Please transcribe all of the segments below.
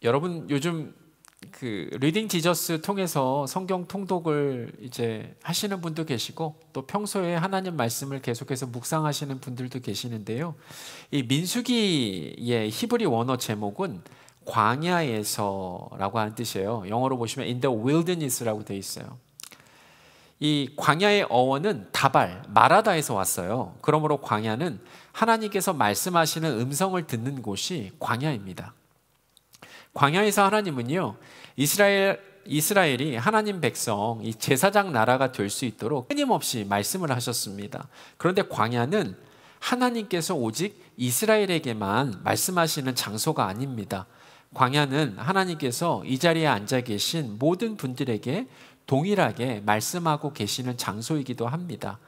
여러분 요즘 그 리딩 지저스 통해서 성경 통독을 이제 하시는 분도 계시고 또 평소에 하나님 말씀을 계속해서 묵상하시는 분들도 계시는데요. 이 민수기의 히브리 원어 제목은 광야에서라고 하는 뜻이에요. 영어로 보시면 in the wilderness라고 되어 있어요. 이 광야의 어원은 다발, 마라다에서 왔어요. 그러므로 광야는 하나님께서 말씀하시는 음성을 듣는 곳이 광야입니다. 광야에서 하나님은요, 이스라엘이 하나님 백성, 이 제사장 나라가 될 수 있도록 끊임없이 말씀을 하셨습니다. 그런데 광야는 하나님께서 오직 이스라엘에게만 말씀하시는 장소가 아닙니다. 광야는 하나님께서 이 자리에 앉아 계신 모든 분들에게 동일하게 말씀하고 계시는 장소이기도 합니다.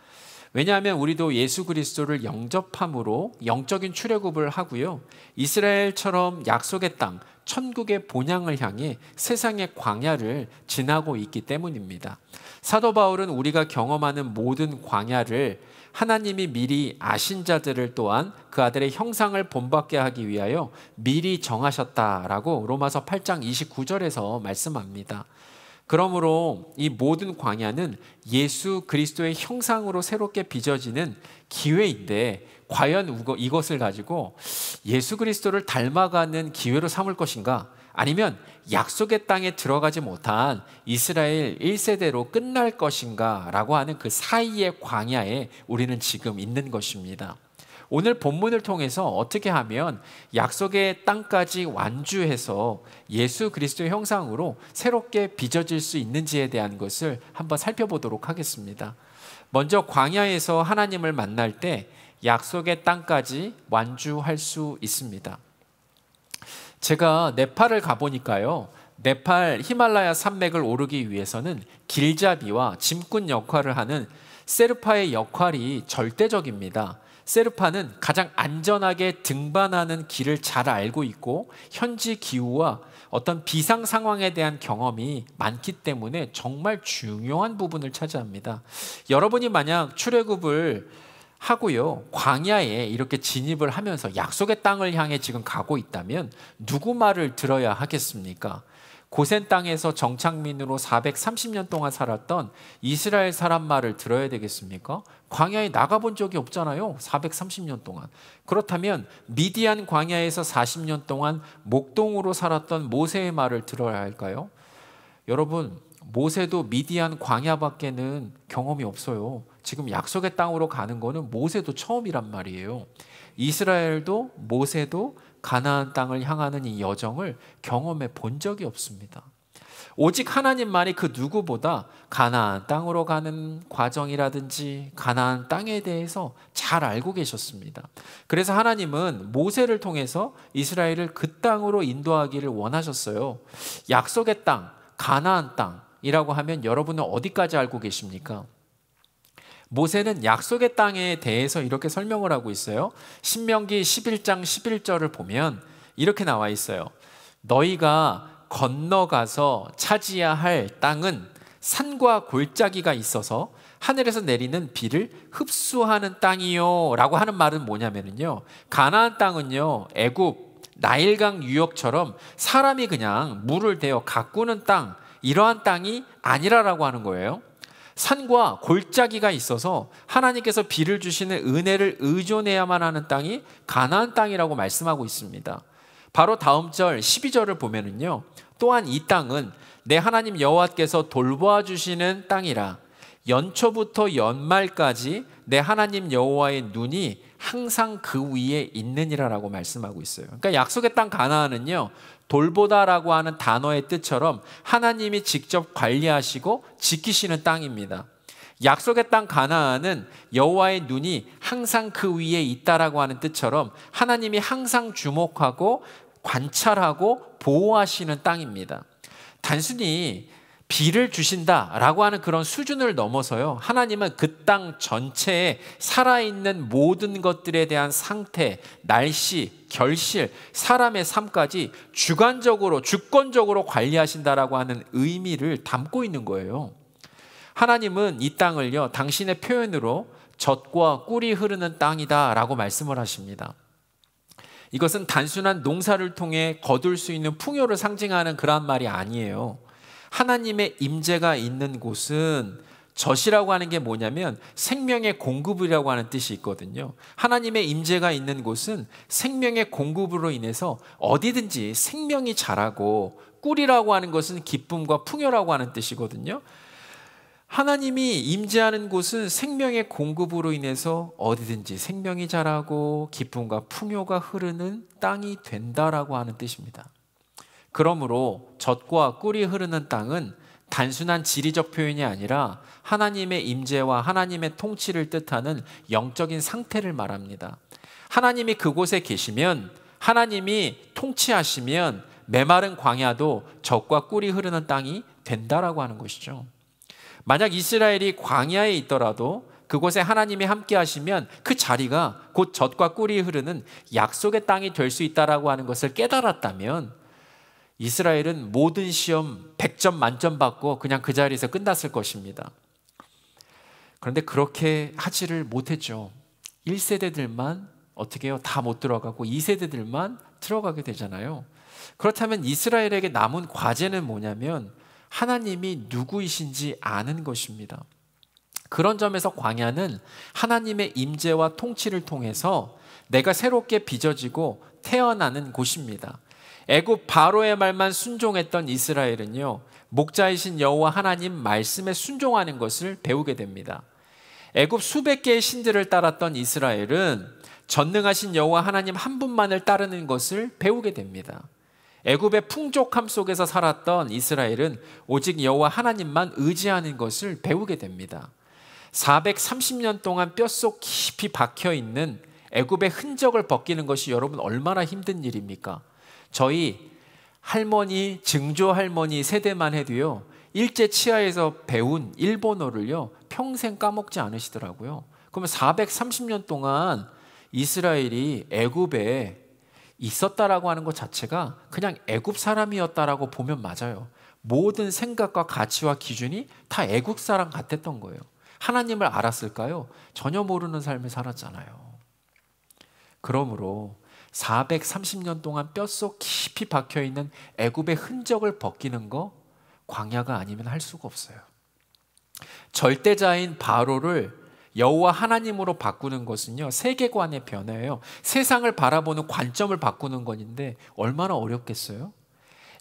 왜냐하면 우리도 예수 그리스도를 영접함으로 영적인 출애굽을 하고요, 이스라엘처럼 약속의 땅, 천국의 본향을 향해 세상의 광야를 지나고 있기 때문입니다. 사도 바울은 우리가 경험하는 모든 광야를 하나님이 미리 아신 자들을 또한 그 아들의 형상을 본받게 하기 위하여 미리 정하셨다라고 로마서 8장 29절에서 말씀합니다. 그러므로 이 모든 광야는 예수 그리스도의 형상으로 새롭게 빚어지는 기회인데, 과연 이것을 가지고 예수 그리스도를 닮아가는 기회로 삼을 것인가, 아니면 약속의 땅에 들어가지 못한 이스라엘 1세대로 끝날 것인가 라고 하는 그 사이의 광야에 우리는 지금 있는 것입니다. 오늘 본문을 통해서 어떻게 하면 약속의 땅까지 완주해서 예수 그리스도의 형상으로 새롭게 빚어질 수 있는지에 대한 것을 한번 살펴보도록 하겠습니다. 먼저 광야에서 하나님을 만날 때 약속의 땅까지 완주할 수 있습니다. 제가 네팔을 가보니까요, 네팔 히말라야 산맥을 오르기 위해서는 길잡이와 짐꾼 역할을 하는 세르파의 역할이 절대적입니다. 세르파는 가장 안전하게 등반하는 길을 잘 알고 있고 현지 기후와 어떤 비상 상황에 대한 경험이 많기 때문에 정말 중요한 부분을 차지합니다. 여러분이 만약 출애굽을 하고요, 광야에 이렇게 진입을 하면서 약속의 땅을 향해 지금 가고 있다면 누구 말을 들어야 하겠습니까? 고센 땅에서 정착민으로 430년 동안 살았던 이스라엘 사람 말을 들어야 되겠습니까? 광야에 나가본 적이 없잖아요, 430년 동안. 그렇다면 미디안 광야에서 40년 동안 목동으로 살았던 모세의 말을 들어야 할까요? 여러분, 모세도 미디안 광야밖에는 경험이 없어요. 지금 약속의 땅으로 가는 거는 모세도 처음이란 말이에요. 이스라엘도 모세도 가나안 땅을 향하는 이 여정을 경험해 본 적이 없습니다. 오직 하나님만이 그 누구보다 가나안 땅으로 가는 과정이라든지 가나안 땅에 대해서 잘 알고 계셨습니다. 그래서 하나님은 모세를 통해서 이스라엘을 그 땅으로 인도하기를 원하셨어요. 약속의 땅, 가나안 땅이라고 하면 여러분은 어디까지 알고 계십니까? 모세는 약속의 땅에 대해서 이렇게 설명을 하고 있어요. 신명기 11장 11절을 보면 이렇게 나와 있어요. 너희가 건너가서 차지해야 할 땅은 산과 골짜기가 있어서 하늘에서 내리는 비를 흡수하는 땅이요 라고 하는 말은 뭐냐면요, 가나안 땅은요, 애굽 나일강 유역처럼 사람이 그냥 물을 대어 가꾸는 땅, 이러한 땅이 아니라라고 하는 거예요. 산과 골짜기가 있어서 하나님께서 비를 주시는 은혜를 의존해야만 하는 땅이 가나안 땅이라고 말씀하고 있습니다. 바로 다음 절 12절을 보면은요, 또한 이 땅은 내 하나님 여호와께서 돌보아 주시는 땅이라 연초부터 연말까지 내 하나님 여호와의 눈이 항상 그 위에 있느니라라고 말씀하고 있어요. 그러니까 약속의 땅 가나안은요, 돌보다라고 하는 단어의 뜻처럼 하나님이 직접 관리하시고 지키시는 땅입니다. 약속의 땅 가나안은 여호와의 눈이 항상 그 위에 있다라고 하는 뜻처럼 하나님이 항상 주목하고 관찰하고 보호하시는 땅입니다. 단순히 비를 주신다라고 하는 그런 수준을 넘어서요, 하나님은 그 땅 전체에 살아있는 모든 것들에 대한 상태, 날씨, 결실, 사람의 삶까지 주관적으로, 주권적으로 관리하신다라고 하는 의미를 담고 있는 거예요. 하나님은 이 땅을요, 당신의 표현으로 젖과 꿀이 흐르는 땅이다 라고 말씀을 하십니다. 이것은 단순한 농사를 통해 거둘 수 있는 풍요를 상징하는 그러한 말이 아니에요. 하나님의 임재가 있는 곳은, 젖이라고 하는 게 뭐냐면 생명의 공급이라고 하는 뜻이 있거든요. 하나님의 임재가 있는 곳은 생명의 공급으로 인해서 어디든지 생명이 자라고, 꿀이라고 하는 것은 기쁨과 풍요라고 하는 뜻이거든요. 하나님이 임재하는 곳은 생명의 공급으로 인해서 어디든지 생명이 자라고 기쁨과 풍요가 흐르는 땅이 된다라고 하는 뜻입니다. 그러므로 젖과 꿀이 흐르는 땅은 단순한 지리적 표현이 아니라 하나님의 임재와 하나님의 통치를 뜻하는 영적인 상태를 말합니다. 하나님이 그곳에 계시면, 하나님이 통치하시면 메마른 광야도 젖과 꿀이 흐르는 땅이 된다라고 하는 것이죠. 만약 이스라엘이 광야에 있더라도 그곳에 하나님이 함께 하시면 그 자리가 곧 젖과 꿀이 흐르는 약속의 땅이 될 수 있다라고 하는 것을 깨달았다면 이스라엘은 모든 시험 100점 만점 받고 그냥 그 자리에서 끝났을 것입니다. 그런데 그렇게 하지를 못했죠. 1세대들만 어떻게 해요? 다 못 들어가고 2세대들만 들어가게 되잖아요. 그렇다면 이스라엘에게 남은 과제는 뭐냐면 하나님이 누구이신지 아는 것입니다. 그런 점에서 광야는 하나님의 임재와 통치를 통해서 내가 새롭게 빚어지고 태어나는 곳입니다. 애굽 바로의 말만 순종했던 이스라엘은요, 목자이신 여호와 하나님 말씀에 순종하는 것을 배우게 됩니다. 애굽 수백 개의 신들을 따랐던 이스라엘은 전능하신 여호와 하나님 한 분만을 따르는 것을 배우게 됩니다. 애굽의 풍족함 속에서 살았던 이스라엘은 오직 여호와 하나님만 의지하는 것을 배우게 됩니다. 430년 동안 뼛속 깊이 박혀있는 애굽의 흔적을 벗기는 것이 여러분 얼마나 힘든 일입니까? 저희 할머니, 증조 할머니 세대만 해도요, 일제 치하에서 배운 일본어를요 평생 까먹지 않으시더라고요. 그러면 430년 동안 이스라엘이 애굽에 있었다라고 하는 것 자체가 그냥 애굽 사람이었다라고 보면 맞아요. 모든 생각과 가치와 기준이 다 애굽 사람 같았던 거예요. 하나님을 알았을까요? 전혀 모르는 삶을 살았잖아요. 그러므로 430년 동안 뼛속 깊이 박혀있는 애굽의 흔적을 벗기는 거 광야가 아니면 할 수가 없어요. 절대자인 바로를 여호와 하나님으로 바꾸는 것은요, 세계관의 변화예요. 세상을 바라보는 관점을 바꾸는 것인데 얼마나 어렵겠어요?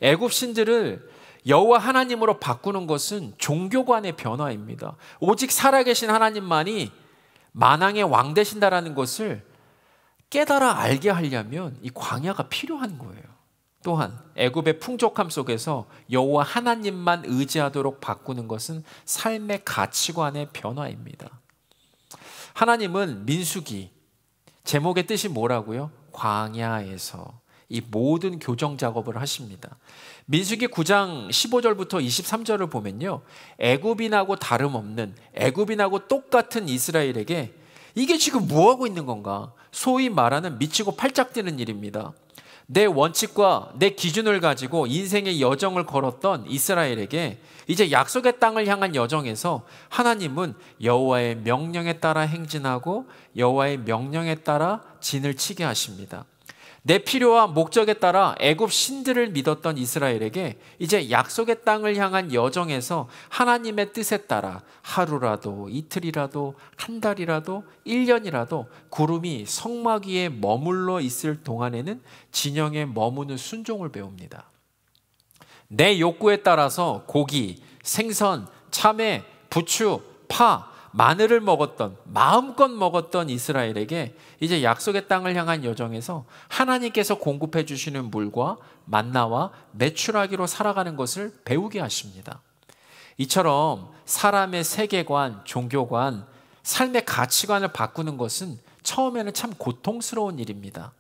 애굽 신들을 여호와 하나님으로 바꾸는 것은 종교관의 변화입니다. 오직 살아계신 하나님만이 만왕의 왕 되신다라는 것을 깨달아 알게 하려면 이 광야가 필요한 거예요. 또한 애굽의 풍족함 속에서 여호와 하나님만 의지하도록 바꾸는 것은 삶의 가치관의 변화입니다. 하나님은 민수기 제목의 뜻이 뭐라고요? 광야에서 이 모든 교정 작업을 하십니다. 민수기 9장 15절부터 23절을 보면요, 애굽인하고 다름없는, 애굽인하고 똑같은 이스라엘에게 이게 지금 뭐하고 있는 건가? 소위 말하는 미치고 팔짝 뛰는 일입니다. 내 원칙과 내 기준을 가지고 인생의 여정을 걸었던 이스라엘에게 이제 약속의 땅을 향한 여정에서 하나님은 여호와의 명령에 따라 행진하고 여호와의 명령에 따라 진을 치게 하십니다. 내 필요와 목적에 따라 애굽 신들을 믿었던 이스라엘에게 이제 약속의 땅을 향한 여정에서 하나님의 뜻에 따라 하루라도 이틀이라도 한 달이라도 1년이라도 구름이 성막 위에 머물러 있을 동안에는 진영에 머무는 순종을 배웁니다. 내 욕구에 따라서 고기, 생선, 참외, 부추, 파, 마늘을 먹었던, 마음껏 먹었던 이스라엘에게 이제 약속의 땅을 향한 여정에서 하나님께서 공급해 주시는 물과 만나와 메추라기로 살아가는 것을 배우게 하십니다. 이처럼 사람의 세계관, 종교관, 삶의 가치관을 바꾸는 것은 처음에는 참 고통스러운 일입니다.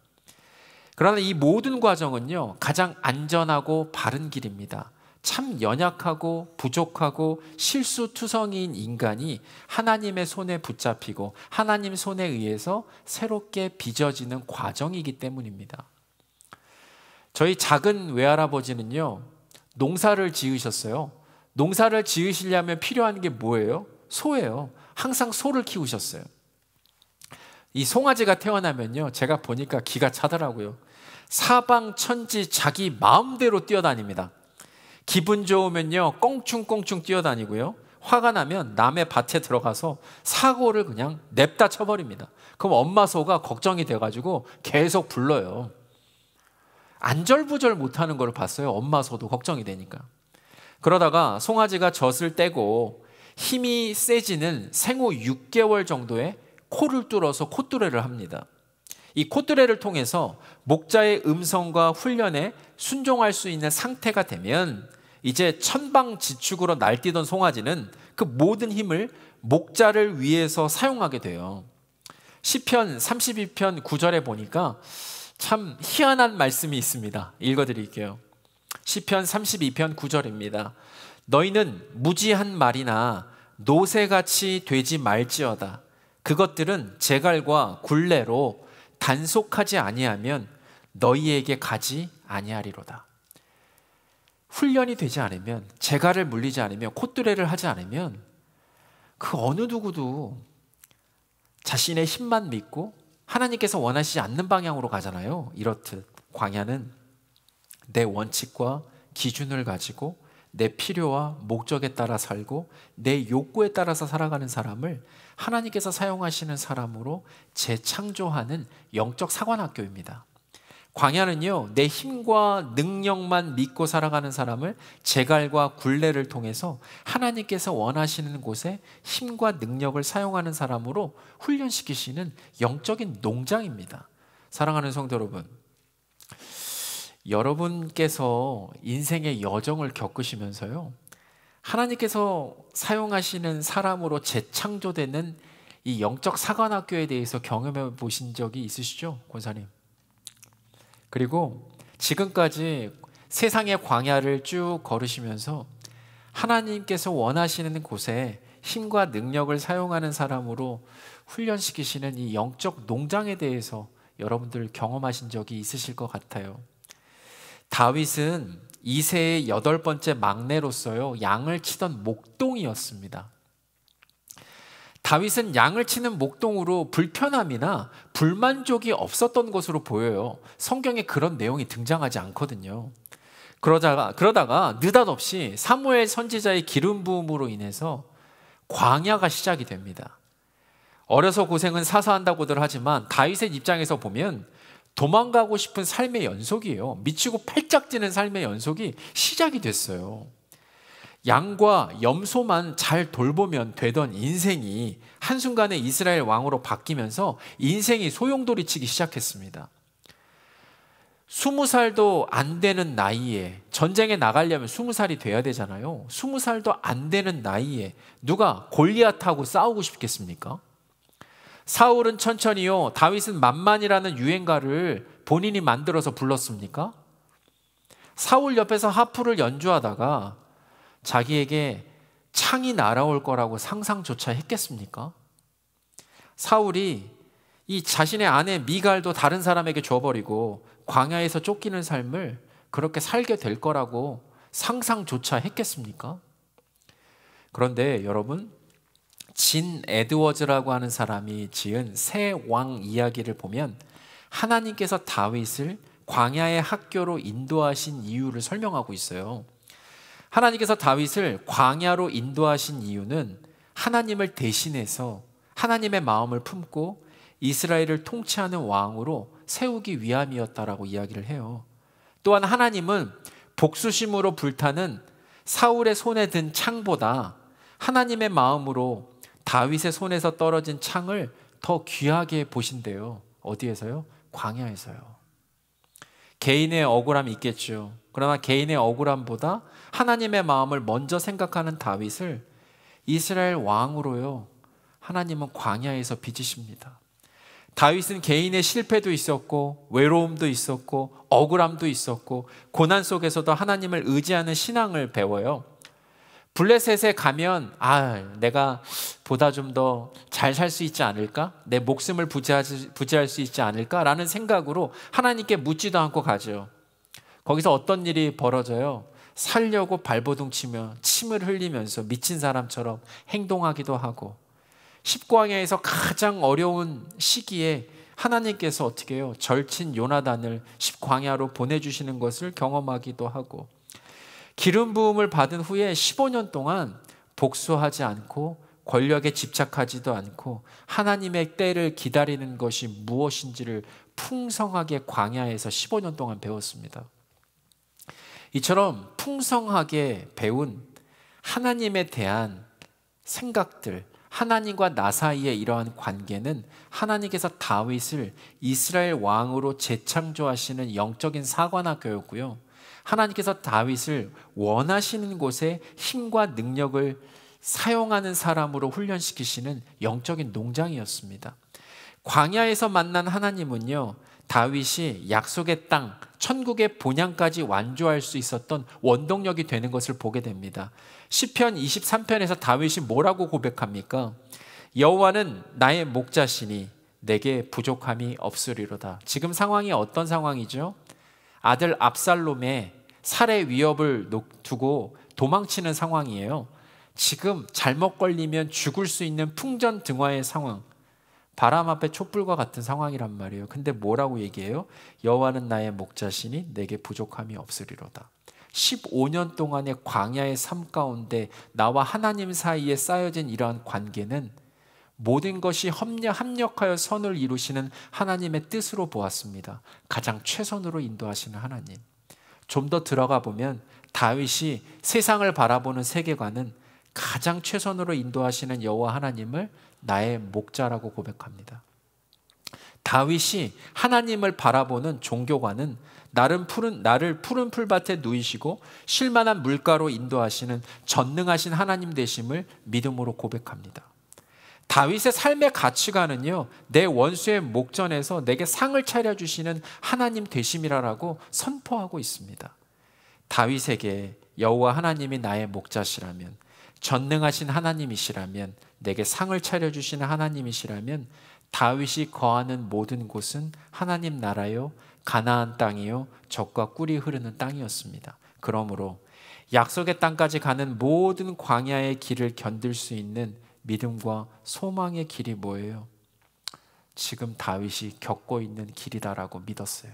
그러나 이 모든 과정은요, 가장 안전하고 바른 길입니다. 참 연약하고 부족하고 실수투성이인 인간이 하나님의 손에 붙잡히고 하나님 손에 의해서 새롭게 빚어지는 과정이기 때문입니다. 저희 작은 외할아버지는요, 농사를 지으셨어요. 농사를 지으시려면 필요한 게 뭐예요? 소예요. 항상 소를 키우셨어요. 이 송아지가 태어나면요, 제가 보니까 기가 차더라고요. 사방천지 자기 마음대로 뛰어다닙니다. 기분 좋으면요 껑충껑충 뛰어다니고요, 화가 나면 남의 밭에 들어가서 사고를 그냥 냅다 쳐버립니다. 그럼 엄마 소가 걱정이 돼가지고 계속 불러요. 안절부절 못하는 걸 봤어요. 엄마 소도 걱정이 되니까. 그러다가 송아지가 젖을 떼고 힘이 세지는 생후 6개월 정도에 코를 뚫어서 콧뚜레를 합니다. 이 콧뚜레를 통해서 목자의 음성과 훈련에 순종할 수 있는 상태가 되면 이제 천방지축으로 날뛰던 송아지는 그 모든 힘을 목자를 위해서 사용하게 돼요. 시편 32편 9절에 보니까 참 희한한 말씀이 있습니다. 읽어드릴게요. 시편 32편 9절입니다. 너희는 무지한 말이나 노새같이 되지 말지어다. 그것들은 제갈과 굴레로 단속하지 아니하면 너희에게 가지 아니하리로다. 훈련이 되지 않으면, 제갈을 물리지 않으면, 콧뚜레를 하지 않으면 그 어느 누구도 자신의 힘만 믿고 하나님께서 원하시지 않는 방향으로 가잖아요. 이렇듯 광야는 내 원칙과 기준을 가지고 내 필요와 목적에 따라 살고 내 욕구에 따라서 살아가는 사람을 하나님께서 사용하시는 사람으로 재창조하는 영적 사관학교입니다. 광야는요, 내 힘과 능력만 믿고 살아가는 사람을 제갈과 굴레를 통해서 하나님께서 원하시는 곳에 힘과 능력을 사용하는 사람으로 훈련시키시는 영적인 농장입니다. 사랑하는 성도 여러분, 여러분께서 인생의 여정을 겪으시면서요, 하나님께서 사용하시는 사람으로 재창조되는 이 영적 사관학교에 대해서 경험해 보신 적이 있으시죠, 권사님? 그리고 지금까지 세상의 광야를 쭉 걸으시면서 하나님께서 원하시는 곳에 힘과 능력을 사용하는 사람으로 훈련시키시는 이 영적 농장에 대해서 여러분들 경험하신 적이 있으실 것 같아요. 다윗은 이세의 8번째 막내로서요, 양을 치던 목동이었습니다. 다윗은 양을 치는 목동으로 불편함이나 불만족이 없었던 것으로 보여요. 성경에 그런 내용이 등장하지 않거든요. 그러다가 느닷없이 사무엘 선지자의 기름 부음으로 인해서 광야가 시작이 됩니다. 어려서 고생은 사서 한다고들 하지만 다윗의 입장에서 보면 도망가고 싶은 삶의 연속이에요. 미치고 팔짝 뛰는 삶의 연속이 시작이 됐어요. 양과 염소만 잘 돌보면 되던 인생이 한순간에 이스라엘 왕으로 바뀌면서 인생이 소용돌이치기 시작했습니다. 20살도 안 되는 나이에, 전쟁에 나가려면 20살이 돼야 되잖아요. 20살도 안 되는 나이에 누가 골리앗하고 싸우고 싶겠습니까? 사울은 천천히요, 다윗은 만만이라는 유행가를 본인이 만들어서 불렀습니까? 사울 옆에서 하프를 연주하다가 자기에게 창이 날아올 거라고 상상조차 했겠습니까? 사울이 이 자신의 아내 미갈도 다른 사람에게 줘버리고 광야에서 쫓기는 삶을 그렇게 살게 될 거라고 상상조차 했겠습니까? 그런데 여러분, 진 에드워즈라고 하는 사람이 지은 새 왕 이야기를 보면 하나님께서 다윗을 광야의 학교로 인도하신 이유를 설명하고 있어요. 하나님께서 다윗을 광야로 인도하신 이유는 하나님을 대신해서 하나님의 마음을 품고 이스라엘을 통치하는 왕으로 세우기 위함이었다라고 이야기를 해요. 또한 하나님은 복수심으로 불타는 사울의 손에 든 창보다 하나님의 마음으로 다윗의 손에서 떨어진 창을 더 귀하게 보신대요. 어디에서요? 광야에서요. 개인의 억울함이 있겠죠. 그러나 개인의 억울함보다 하나님의 마음을 먼저 생각하는 다윗을 이스라엘 왕으로요, 하나님은 광야에서 빚으십니다. 다윗은 개인의 실패도 있었고 외로움도 있었고 억울함도 있었고 고난 속에서도 하나님을 의지하는 신앙을 배워요. 블레셋에 가면 내가 보다 좀 더 잘 살 수 있지 않을까? 내 목숨을 부지할 수 있지 않을까라는 생각으로 하나님께 묻지도 않고 가죠. 거기서 어떤 일이 벌어져요? 살려고 발버둥 치며 침을 흘리면서 미친 사람처럼 행동하기도 하고 십광야에서 가장 어려운 시기에 하나님께서 어떻게 해요? 절친 요나단을 십광야로 보내주시는 것을 경험하기도 하고, 기름 부음을 받은 후에 15년 동안 복수하지 않고 권력에 집착하지도 않고 하나님의 때를 기다리는 것이 무엇인지를 풍성하게 광야에서 15년 동안 배웠습니다. 이처럼 풍성하게 배운 하나님에 대한 생각들, 하나님과 나 사이의 이러한 관계는 하나님께서 다윗을 이스라엘 왕으로 재창조하시는 영적인 사관학교였고요, 하나님께서 다윗을 원하시는 곳에 힘과 능력을 사용하는 사람으로 훈련시키시는 영적인 농장이었습니다. 광야에서 만난 하나님은요, 다윗이 약속의 땅, 천국의 본향까지 완주할 수 있었던 원동력이 되는 것을 보게 됩니다. 시편 23편에서 다윗이 뭐라고 고백합니까? 여호와는 나의 목자시니 내게 부족함이 없으리로다. 지금 상황이 어떤 상황이죠? 아들 압살롬의 살해 위협을 두고 도망치는 상황이에요. 지금 잘못 걸리면 죽을 수 있는 풍전등화의 상황, 바람 앞에 촛불과 같은 상황이란 말이에요. 근데 뭐라고 얘기해요? 여호와는 나의 목자시니 내게 부족함이 없으리로다. 15년 동안의 광야의 삶 가운데 나와 하나님 사이에 쌓여진 이러한 관계는 모든 것이 합력하여 선을 이루시는 하나님의 뜻으로 보았습니다. 가장 최선으로 인도하시는 하나님. 좀 더 들어가 보면 다윗이 세상을 바라보는 세계관은 가장 최선으로 인도하시는 여호와 하나님을 나의 목자라고 고백합니다. 다윗이 하나님을 바라보는 종교관은 나를 푸른 풀밭에 누이시고 쉴만한 물가로 인도하시는 전능하신 하나님 되심을 믿음으로 고백합니다. 다윗의 삶의 가치관은요, 내 원수의 목전에서 내게 상을 차려주시는 하나님 되심이라고 선포하고 있습니다. 다윗에게 여호와 하나님이 나의 목자시라면, 전능하신 하나님이시라면, 내게 상을 차려주시는 하나님이시라면 다윗이 거하는 모든 곳은 하나님 나라요, 가나안 땅이요, 젖과 꿀이 흐르는 땅이었습니다. 그러므로 약속의 땅까지 가는 모든 광야의 길을 견딜 수 있는 믿음과 소망의 길이 뭐예요? 지금 다윗이 겪고 있는 길이다라고 믿었어요.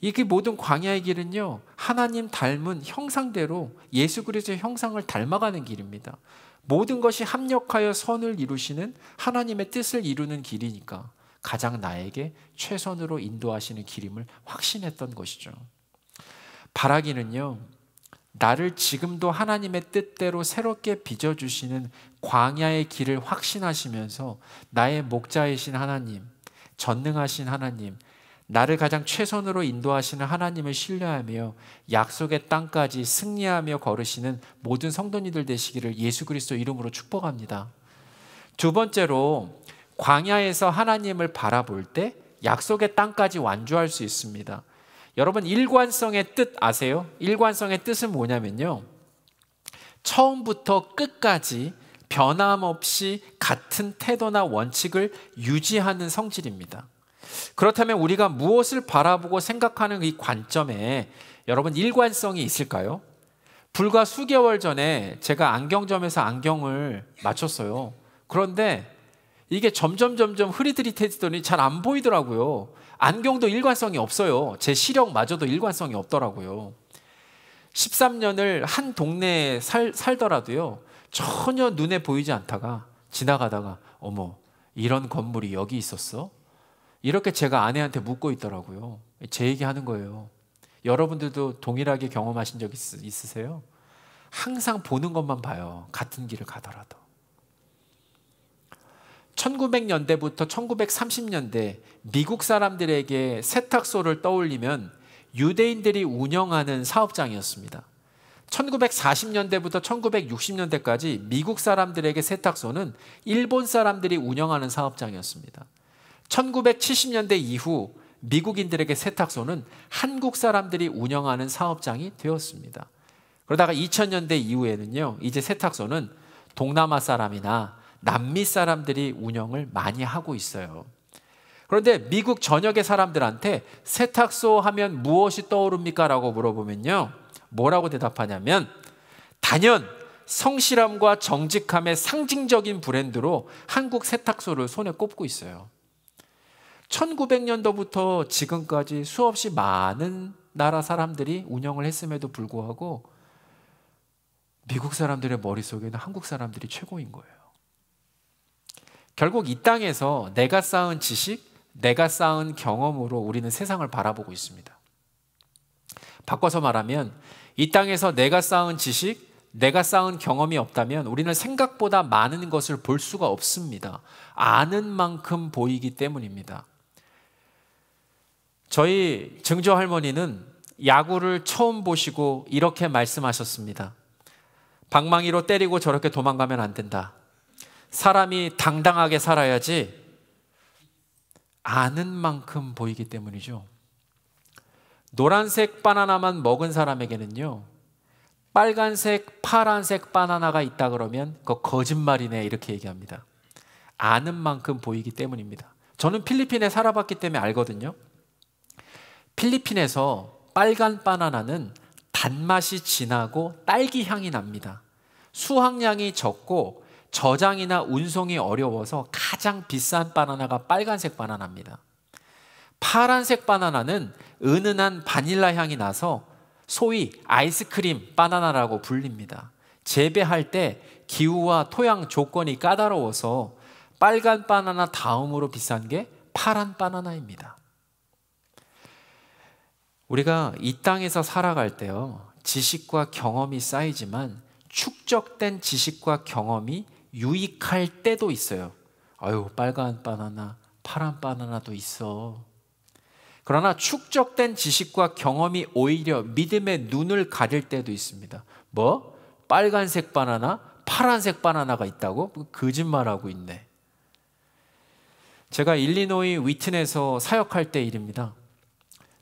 이게 모든 광야의 길은요, 하나님 닮은 형상대로 예수 그리스도의 형상을 닮아가는 길입니다. 모든 것이 합력하여 선을 이루시는 하나님의 뜻을 이루는 길이니까 가장 나에게 최선으로 인도하시는 길임을 확신했던 것이죠. 바라기는요, 나를 지금도 하나님의 뜻대로 새롭게 빚어주시는 광야의 길을 확신하시면서 나의 목자이신 하나님, 전능하신 하나님, 나를 가장 최선으로 인도하시는 하나님을 신뢰하며 약속의 땅까지 승리하며 걸으시는 모든 성도님들 되시기를 예수 그리스도 이름으로 축복합니다. 두 번째로, 광야에서 하나님을 바라볼 때 약속의 땅까지 완주할 수 있습니다. 여러분, 일관성의 뜻 아세요? 일관성의 뜻은 뭐냐면요, 처음부터 끝까지 변함없이 같은 태도나 원칙을 유지하는 성질입니다. 그렇다면 우리가 무엇을 바라보고 생각하는 이 관점에 여러분 일관성이 있을까요? 불과 수개월 전에 제가 안경점에서 안경을 맞췄어요. 그런데 이게 점점 흐릿흐릿해지더니 잘 안 보이더라고요. 안경도 일관성이 없어요. 제 시력마저도 일관성이 없더라고요. 13년을 한 동네에 살더라도요, 전혀 눈에 보이지 않다가 지나가다가 어머, 이런 건물이 여기 있었어? 이렇게 제가 아내한테 묻고 있더라고요. 제 얘기하는 거예요. 여러분들도 동일하게 경험하신 적 있으세요? 항상 보는 것만 봐요. 같은 길을 가더라도. 1900년대부터 1930년대 미국 사람들에게 세탁소를 떠올리면 유대인들이 운영하는 사업장이었습니다. 1940년대부터 1960년대까지 미국 사람들에게 세탁소는 일본 사람들이 운영하는 사업장이었습니다. 1970년대 이후 미국인들에게 세탁소는 한국 사람들이 운영하는 사업장이 되었습니다. 그러다가 2000년대 이후에는요, 이제 세탁소는 동남아 사람이나 남미 사람들이 운영을 많이 하고 있어요. 그런데 미국 전역의 사람들한테 세탁소 하면 무엇이 떠오릅니까? 라고 물어보면요, 뭐라고 대답하냐면 단연 성실함과 정직함의 상징적인 브랜드로 한국 세탁소를 손에 꼽고 있어요. 1900년도부터 지금까지 수없이 많은 나라 사람들이 운영을 했음에도 불구하고 미국 사람들의 머릿속에는 한국 사람들이 최고인 거예요. 결국 이 땅에서 내가 쌓은 지식, 내가 쌓은 경험으로 우리는 세상을 바라보고 있습니다. 바꿔서 말하면 이 땅에서 내가 쌓은 지식, 내가 쌓은 경험이 없다면 우리는 생각보다 많은 것을 볼 수가 없습니다. 아는 만큼 보이기 때문입니다. 저희 증조 할머니는 야구를 처음 보시고 이렇게 말씀하셨습니다. 방망이로 때리고 저렇게 도망가면 안 된다. 사람이 당당하게 살아야지. 아는 만큼 보이기 때문이죠. 노란색 바나나만 먹은 사람에게는요, 빨간색, 파란색 바나나가 있다 그러면 그거 거짓말이네 이렇게 얘기합니다. 아는 만큼 보이기 때문입니다. 저는 필리핀에 살아봤기 때문에 알거든요. 필리핀에서 빨간 바나나는 단맛이 진하고 딸기 향이 납니다. 수확량이 적고 저장이나 운송이 어려워서 가장 비싼 바나나가 빨간색 바나나입니다. 파란색 바나나는 은은한 바닐라 향이 나서 소위 아이스크림 바나나라고 불립니다. 재배할 때 기후와 토양 조건이 까다로워서 빨간 바나나 다음으로 비싼 게 파란 바나나입니다. 우리가 이 땅에서 살아갈 때요, 지식과 경험이 쌓이지만 축적된 지식과 경험이 유익할 때도 있어요. 아유, 빨간 바나나, 파란 바나나도 있어. 그러나 축적된 지식과 경험이 오히려 믿음의 눈을 가릴 때도 있습니다. 뭐? 빨간색 바나나, 파란색 바나나가 있다고? 거짓말하고 있네. 제가 일리노이 위튼에서 사역할 때 일입니다.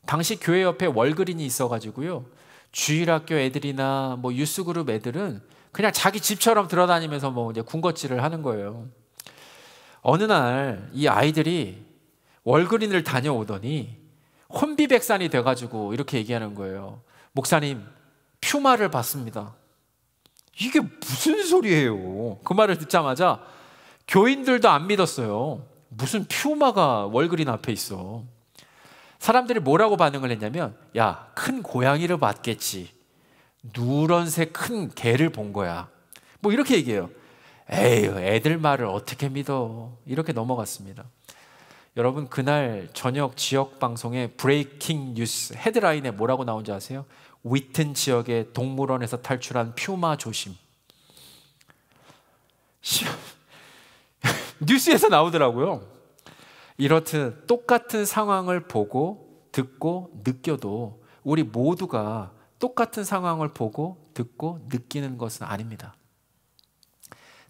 당시 교회 옆에 월그린이 있어가지고요, 주일학교 애들이나 뭐 유스그룹 애들은 그냥 자기 집처럼 들어다니면서 뭐 이제 군것질을 하는 거예요. 어느 날 이 아이들이 월그린을 다녀오더니 혼비백산이 돼가지고 이렇게 얘기하는 거예요. 목사님, 퓨마를 봤습니다. 이게 무슨 소리예요? 그 말을 듣자마자 교인들도 안 믿었어요. 무슨 퓨마가 월그린 앞에 있어. 사람들이 뭐라고 반응을 했냐면, 야, 큰 고양이를 봤겠지. 누런색 큰 개를 본 거야. 뭐 이렇게 얘기해요. 에휴, 애들 말을 어떻게 믿어. 이렇게 넘어갔습니다. 여러분, 그날 저녁 지역 방송에 브레이킹 뉴스 헤드라인에 뭐라고 나온지 아세요? 위튼 지역의 동물원에서 탈출한 퓨마 조심. 뉴스에서 나오더라고요. 이렇듯 똑같은 상황을 보고 듣고 느껴도 우리 모두가 똑같은 상황을 보고 듣고 느끼는 것은 아닙니다.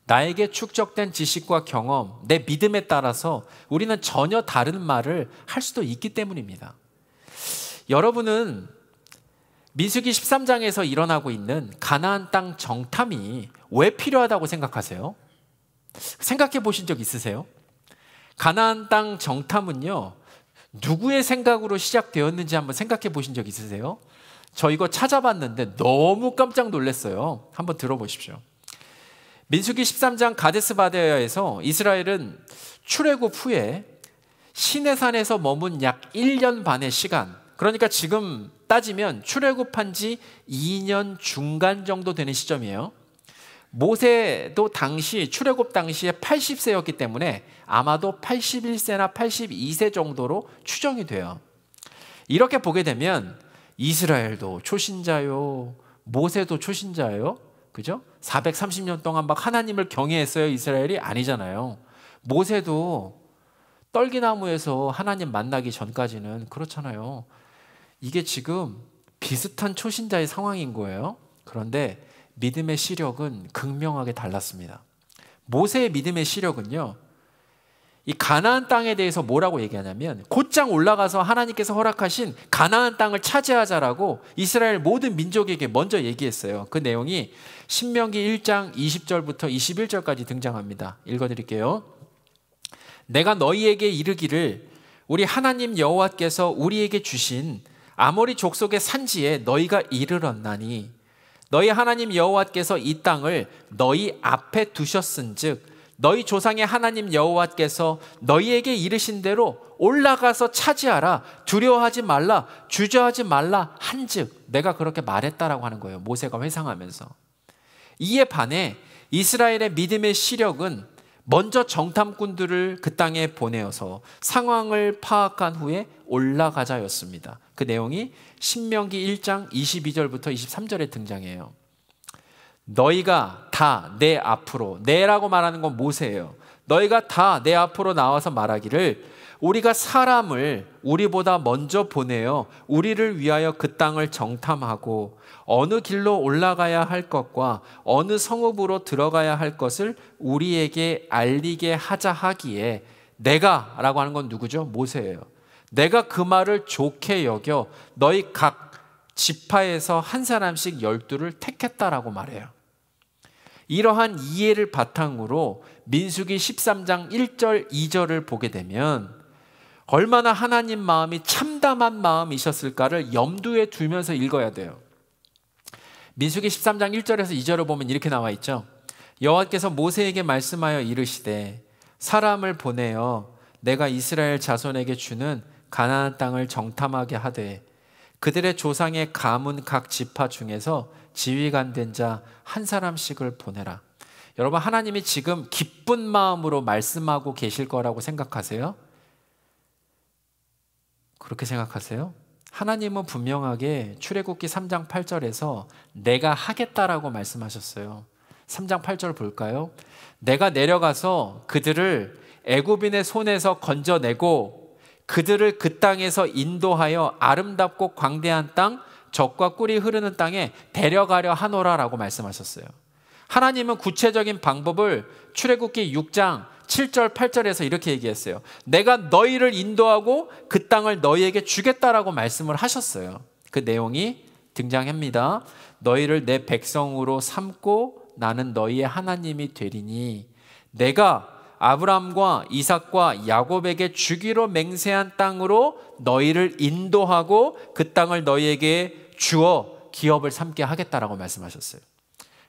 나에게 축적된 지식과 경험, 내 믿음에 따라서 우리는 전혀 다른 말을 할 수도 있기 때문입니다. 여러분은 민수기 13장에서 일어나고 있는 가나안 땅 정탐이 왜 필요하다고 생각하세요? 생각해 보신 적 있으세요? 가나안 땅 정탐은요, 누구의 생각으로 시작되었는지 한번 생각해 보신 적 있으세요? 저 이거 찾아봤는데 너무 깜짝 놀랐어요. 한번 들어보십시오. 민수기 13장 가데스 바네아에서 이스라엘은 출애굽 후에 시내산에서 머문 약 1년 반의 시간, 그러니까 지금 따지면 출애굽한 지 2년 중간 정도 되는 시점이에요. 모세도 당시 출애굽 당시에 80세였기 때문에 아마도 81세나 82세 정도로 추정이 돼요. 이렇게 보게 되면 이스라엘도 초신자요, 모세도 초신자예요. 그죠? 430년 동안 막 하나님을 경외했어요. 이스라엘이 아니잖아요. 모세도 떨기나무에서 하나님 만나기 전까지는 그렇잖아요. 이게 지금 비슷한 초신자의 상황인 거예요. 그런데 믿음의 시력은 극명하게 달랐습니다. 모세의 믿음의 시력은요, 이 가나안 땅에 대해서 뭐라고 얘기하냐면 곧장 올라가서 하나님께서 허락하신 가나안 땅을 차지하자라고 이스라엘 모든 민족에게 먼저 얘기했어요. 그 내용이 신명기 1장 20절부터 21절까지 등장합니다. 읽어드릴게요. 내가 너희에게 이르기를 우리 하나님 여호와께서 우리에게 주신 아모리 족속의 산지에 너희가 이르렀나니 너희 하나님 여호와께서 이 땅을 너희 앞에 두셨은즉 너희 조상의 하나님 여호와께서 너희에게 이르신 대로 올라가서 차지하라. 두려워하지 말라. 주저하지 말라 한즉 내가 그렇게 말했다라고 하는 거예요. 모세가 회상하면서. 이에 반해 이스라엘의 믿음의 시력은 먼저 정탐꾼들을 그 땅에 보내어서 상황을 파악한 후에 올라가자였습니다. 그 내용이 신명기 1장 22절부터 23절에 등장해요. 너희가 다 내 앞으로, 내라고 말하는 건 모세예요. 너희가 다 내 앞으로 나와서 말하기를 우리가 사람을 우리보다 먼저 보내어 우리를 위하여 그 땅을 정탐하고 어느 길로 올라가야 할 것과 어느 성읍으로 들어가야 할 것을 우리에게 알리게 하자 하기에 내가 라고 하는 건 누구죠? 모세예요. 내가 그 말을 좋게 여겨 너희 각 지파에서 한 사람씩 12를 택했다라고 말해요. 이러한 이해를 바탕으로 민수기 13장 1절 2절을 보게 되면 얼마나 하나님 마음이 참담한 마음이셨을까를 염두에 두면서 읽어야 돼요. 민수기 13장 1절에서 2절을 보면 이렇게 나와 있죠. 여호와께서 모세에게 말씀하여 이르시되 사람을 보내어 내가 이스라엘 자손에게 주는 가나안 땅을 정탐하게 하되 그들의 조상의 가문 각 지파 중에서 지휘관 된 자 한 사람씩을 보내라. 여러분, 하나님이 지금 기쁜 마음으로 말씀하고 계실 거라고 생각하세요? 그렇게 생각하세요? 하나님은 분명하게 출애굽기 3장 8절에서 내가 하겠다라고 말씀하셨어요. 3장 8절 볼까요? 내가 내려가서 그들을 애굽인의 손에서 건져내고 그들을 그 땅에서 인도하여 아름답고 광대한 땅, 젖과 꿀이 흐르는 땅에 데려가려 하노라라고 말씀하셨어요. 하나님은 구체적인 방법을 출애굽기 6장 7절 8절에서 이렇게 얘기했어요. 내가 너희를 인도하고 그 땅을 너희에게 주겠다라고 말씀을 하셨어요. 그 내용이 등장합니다. 너희를 내 백성으로 삼고 나는 너희의 하나님이 되리니 내가 아브라함과 이삭과 야곱에게 주기로 맹세한 땅으로 너희를 인도하고 그 땅을 너희에게 주어 기업을 삼게 하겠다라고 말씀하셨어요.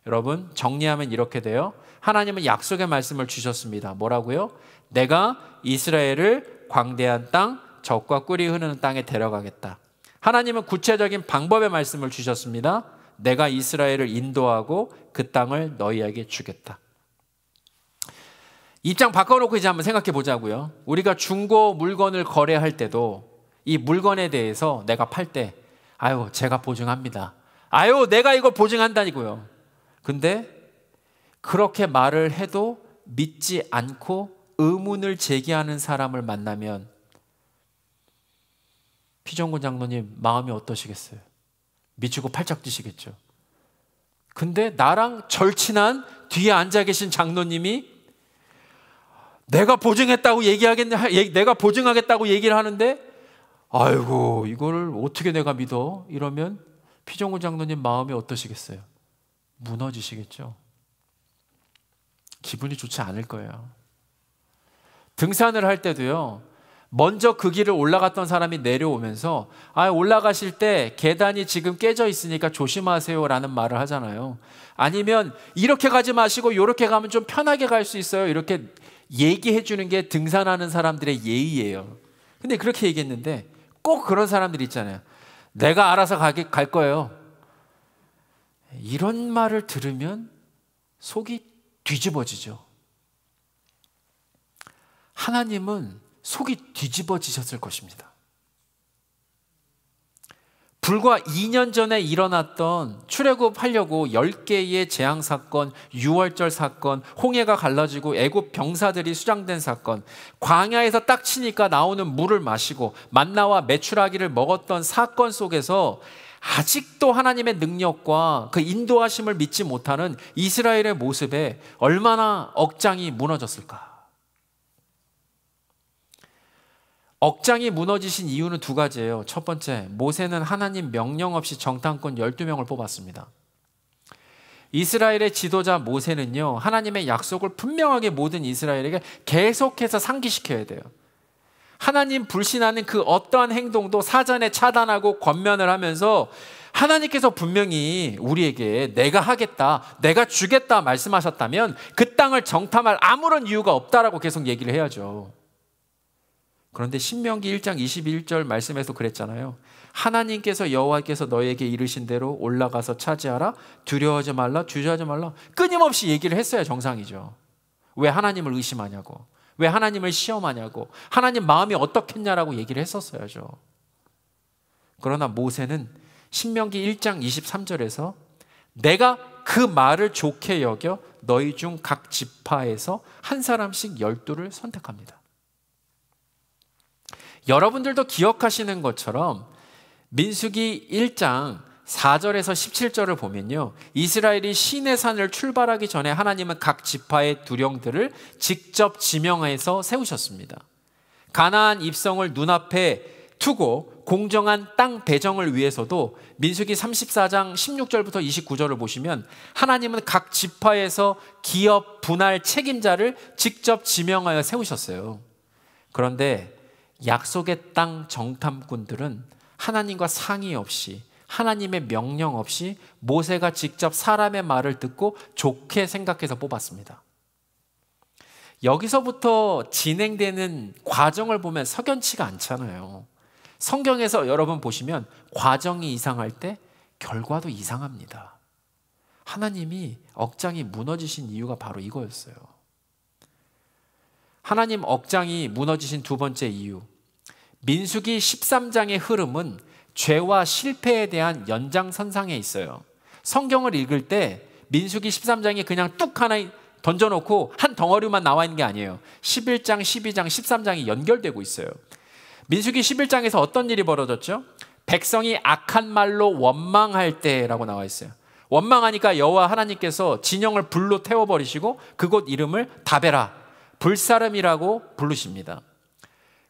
여러분, 정리하면 이렇게 돼요. 하나님은 약속의 말씀을 주셨습니다. 뭐라고요? 내가 이스라엘을 광대한 땅, 젖과 꿀이 흐르는 땅에 데려가겠다. 하나님은 구체적인 방법의 말씀을 주셨습니다. 내가 이스라엘을 인도하고 그 땅을 너희에게 주겠다. 입장 바꿔놓고 이제 한번 생각해 보자고요. 우리가 중고 물건을 거래할 때도 이 물건에 대해서 내가 팔 때 아유, 제가 보증합니다. 아유, 내가 이거 보증한다니고요. 근데 그렇게 말을 해도 믿지 않고 의문을 제기하는 사람을 만나면 피정군 장로님 마음이 어떠시겠어요? 미치고 팔짝 뛰시겠죠. 근데 나랑 절친한 뒤에 앉아 계신 장로님이 내가 보증했다고 내가 보증하겠다고 얘기를 하는데 아이고, 이거를 어떻게 내가 믿어? 이러면 피정훈 장로님 마음이 어떠시겠어요? 무너지시겠죠. 기분이 좋지 않을 거예요. 등산을 할 때도요, 먼저 그 길을 올라갔던 사람이 내려오면서 올라가실 때 계단이 지금 깨져 있으니까 조심하세요 라는 말을 하잖아요. 아니면 이렇게 가지 마시고 이렇게 가면 좀 편하게 갈 수 있어요, 이렇게 얘기해 주는 게 등산하는 사람들의 예의예요. 근데 그렇게 얘기했는데 꼭 그런 사람들이 있잖아요. 내가 알아서 갈 거예요. 이런 말을 들으면 속이 뒤집어지죠. 하나님은 속이 뒤집어지셨을 것입니다. 불과 2년 전에 일어났던 출애굽하려고 10개의 재앙 사건, 유월절 사건, 홍해가 갈라지고 애굽 병사들이 수장된 사건, 광야에서 딱 치니까 나오는 물을 마시고 만나와 메추라기를 먹었던 사건 속에서 아직도 하나님의 능력과 그 인도하심을 믿지 못하는 이스라엘의 모습에 얼마나 억장이 무너졌을까? 억장이 무너지신 이유는 두 가지예요. 첫 번째, 모세는 하나님 명령 없이 정탐꾼 12명을 뽑았습니다. 이스라엘의 지도자 모세는요, 하나님의 약속을 분명하게 모든 이스라엘에게 계속해서 상기시켜야 돼요. 하나님 불신하는 그 어떠한 행동도 사전에 차단하고 권면을 하면서 하나님께서 분명히 우리에게 내가 하겠다, 내가 주겠다 말씀하셨다면 그 땅을 정탐할 아무런 이유가 없다라고 계속 얘기를 해야죠. 그런데 신명기 1장 21절 말씀에서 그랬잖아요. 하나님께서 여호와께서 너에게 이르신 대로 올라가서 차지하라, 두려워하지 말라, 주저하지 말라. 끊임없이 얘기를 했어야 정상이죠. 왜 하나님을 의심하냐고, 왜 하나님을 시험하냐고, 하나님 마음이 어떻겠냐라고 얘기를 했었어야죠. 그러나 모세는 신명기 1장 23절에서 내가 그 말을 좋게 여겨 너희 중 각 지파에서 한 사람씩 12를 선택합니다. 여러분들도 기억하시는 것처럼 민수기 1장 4절에서 17절을 보면요, 이스라엘이 시내산을 출발하기 전에 하나님은 각 지파의 두령들을 직접 지명해서 세우셨습니다. 가나안 입성을 눈앞에 두고 공정한 땅 배정을 위해서도 민수기 34장 16절부터 29절을 보시면 하나님은 각 지파에서 기업 분할 책임자를 직접 지명하여 세우셨어요. 그런데 약속의 땅 정탐꾼들은 하나님과 상의 없이, 하나님의 명령 없이 모세가 직접 사람의 말을 듣고 좋게 생각해서 뽑았습니다. 여기서부터 진행되는 과정을 보면 석연치가 않잖아요. 성경에서 여러분 보시면 과정이 이상할 때 결과도 이상합니다. 하나님이 억장이 무너지신 이유가 바로 이거였어요. 하나님 억장이 무너지신 두 번째 이유, 민수기 13장의 흐름은 죄와 실패에 대한 연장선상에 있어요. 성경을 읽을 때 민수기 13장이 그냥 뚝 하나 던져놓고 한 덩어리만 나와 있는 게 아니에요. 11장, 12장, 13장이 연결되고 있어요. 민수기 11장에서 어떤 일이 벌어졌죠? 백성이 악한 말로 원망할 때라고 나와 있어요. 원망하니까 여호와 하나님께서 진영을 불로 태워버리시고 그곳 이름을 다베라, 불사름이라고 부르십니다.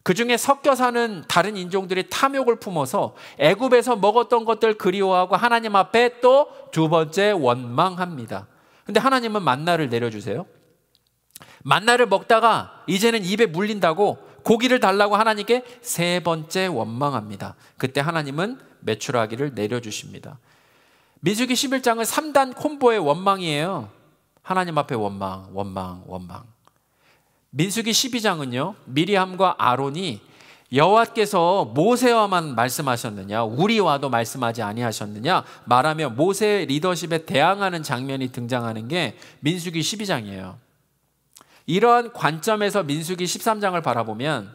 그 중에 섞여 사는 다른 인종들이 탐욕을 품어서 애굽에서 먹었던 것들 그리워하고 하나님 앞에 또 두 번째 원망합니다. 근데 하나님은 만나를 내려주세요. 만나를 먹다가 이제는 입에 물린다고 고기를 달라고 하나님께 세 번째 원망합니다. 그때 하나님은 메추라기를 내려주십니다. 민수기 11장은 3단 콤보의 원망이에요. 하나님 앞에 원망, 원망, 원망. 민수기 12장은요, 미리암과 아론이 여호와께서 모세와만 말씀하셨느냐, 우리와도 말씀하지 아니하셨느냐 말하며 모세의 리더십에 대항하는 장면이 등장하는 게 민수기 12장이에요. 이러한 관점에서 민수기 13장을 바라보면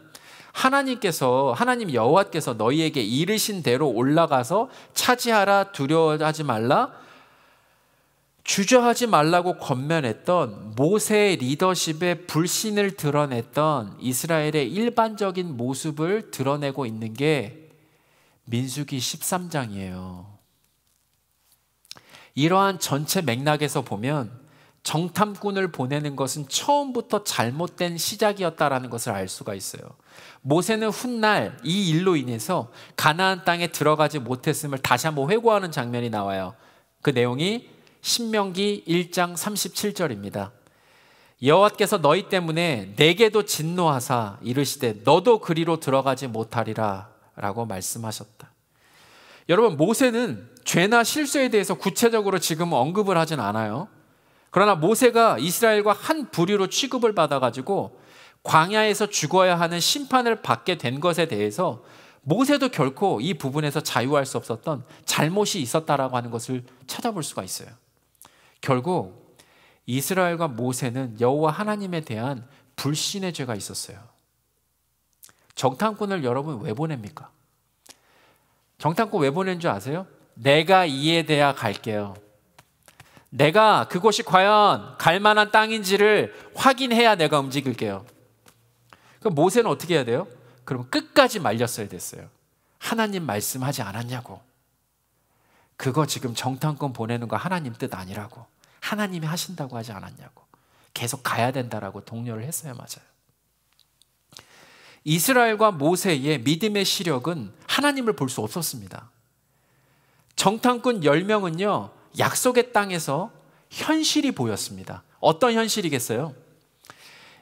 하나님 여호와께서 너희에게 이르신 대로 올라가서 차지하라, 두려워하지 말라, 주저하지 말라고 권면했던 모세의 리더십의 불신을 드러냈던 이스라엘의 일반적인 모습을 드러내고 있는 게 민수기 13장이에요. 이러한 전체 맥락에서 보면 정탐꾼을 보내는 것은 처음부터 잘못된 시작이었다라는 것을 알 수가 있어요. 모세는 훗날 이 일로 인해서 가나안 땅에 들어가지 못했음을 다시 한번 회고하는 장면이 나와요. 그 내용이 신명기 1장 37절입니다. 여호와께서 너희 때문에 내게도 진노하사 이르시되 너도 그리로 들어가지 못하리라 라고 말씀하셨다. 여러분, 모세는 죄나 실수에 대해서 구체적으로 지금 언급을 하진 않아요. 그러나 모세가 이스라엘과 한 부류로 취급을 받아가지고 광야에서 죽어야 하는 심판을 받게 된 것에 대해서 모세도 결코 이 부분에서 자유할 수 없었던 잘못이 있었다라고 하는 것을 찾아볼 수가 있어요. 결국 이스라엘과 모세는 여호와 하나님에 대한 불신의 죄가 있었어요. 정탐꾼을 여러분 왜 보냅니까? 정탐꾼 왜 보낸 줄 아세요? 내가 이에 대하 갈게요. 내가 그곳이 과연 갈 만한 땅인지를 확인해야 내가 움직일게요. 그럼 모세는 어떻게 해야 돼요? 그럼 끝까지 말렸어야 됐어요. 하나님 말씀하지 않았냐고. 그거 지금 정탐꾼 보내는 거 하나님 뜻 아니라고. 하나님이 하신다고 하지 않았냐고. 계속 가야 된다라고 독려를 했어야 맞아요. 이스라엘과 모세의 믿음의 시력은 하나님을 볼 수 없었습니다. 정탐꾼 10명은요, 약속의 땅에서 현실이 보였습니다. 어떤 현실이겠어요?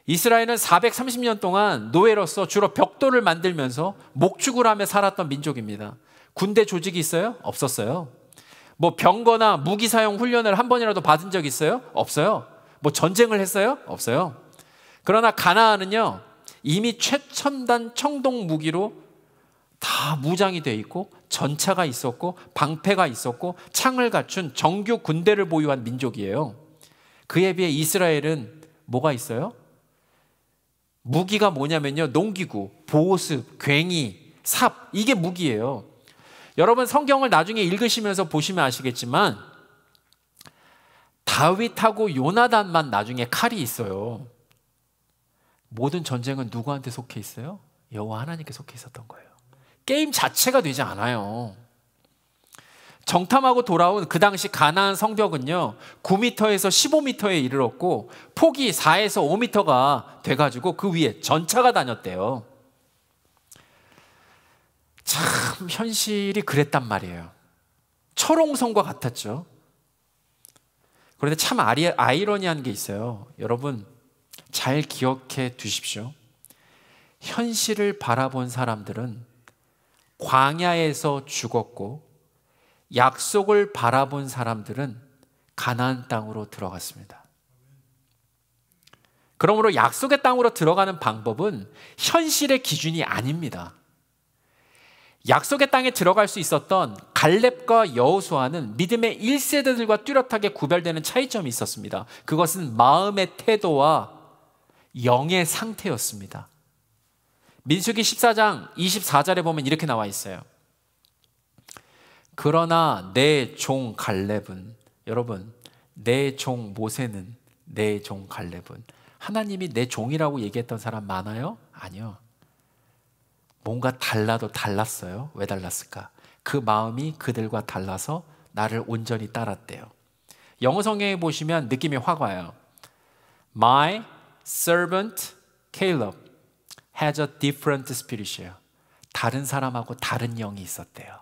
이스라엘은 430년 동안 노예로서 주로 벽돌을 만들면서 목축을 하며 살았던 민족입니다. 군대 조직이 있어요? 없었어요. 뭐 병거나 무기 사용 훈련을 한 번이라도 받은 적 있어요? 없어요. 뭐 전쟁을 했어요? 없어요. 그러나 가나안은요, 이미 최첨단 청동 무기로 다 무장이 되어 있고 전차가 있었고 방패가 있었고 창을 갖춘 정규 군대를 보유한 민족이에요. 그에 비해 이스라엘은 뭐가 있어요? 무기가 뭐냐면요, 농기구, 보습, 괭이, 삽, 이게 무기예요. 여러분 성경을 나중에 읽으시면서 보시면 아시겠지만 다윗하고 요나단만 나중에 칼이 있어요. 모든 전쟁은 누구한테 속해 있어요? 여호와 하나님께 속해 있었던 거예요. 게임 자체가 되지 않아요. 정탐하고 돌아온 그 당시 가나안 성벽은요 9m에서 15m에 이르렀고 폭이 4에서 5m가 돼가지고 그 위에 전차가 다녔대요. 참 현실이 그랬단 말이에요. 철옹성과 같았죠. 그런데 참 아이러니한 게 있어요. 여러분 잘 기억해 두십시오. 현실을 바라본 사람들은 광야에서 죽었고 약속을 바라본 사람들은 가나안 땅으로 들어갔습니다. 그러므로 약속의 땅으로 들어가는 방법은 현실의 기준이 아닙니다. 약속의 땅에 들어갈 수 있었던 갈렙과 여호수아는 믿음의 1세대들과 뚜렷하게 구별되는 차이점이 있었습니다. 그것은 마음의 태도와 영의 상태였습니다. 민수기 14장 24절에 보면 이렇게 나와 있어요. 그러나 내 종 갈렙은, 여러분 내 종 모세는, 내 종 갈렙은, 하나님이 내 종이라고 얘기했던 사람 많아요? 아니요. 뭔가 달라도 달랐어요. 왜 달랐을까? 그 마음이 그들과 달라서 나를 온전히 따랐대요. 영어 성경에 보시면 느낌이 확 와요. My servant Caleb has a different spirit이에요. 다른 사람하고 다른 영이 있었대요.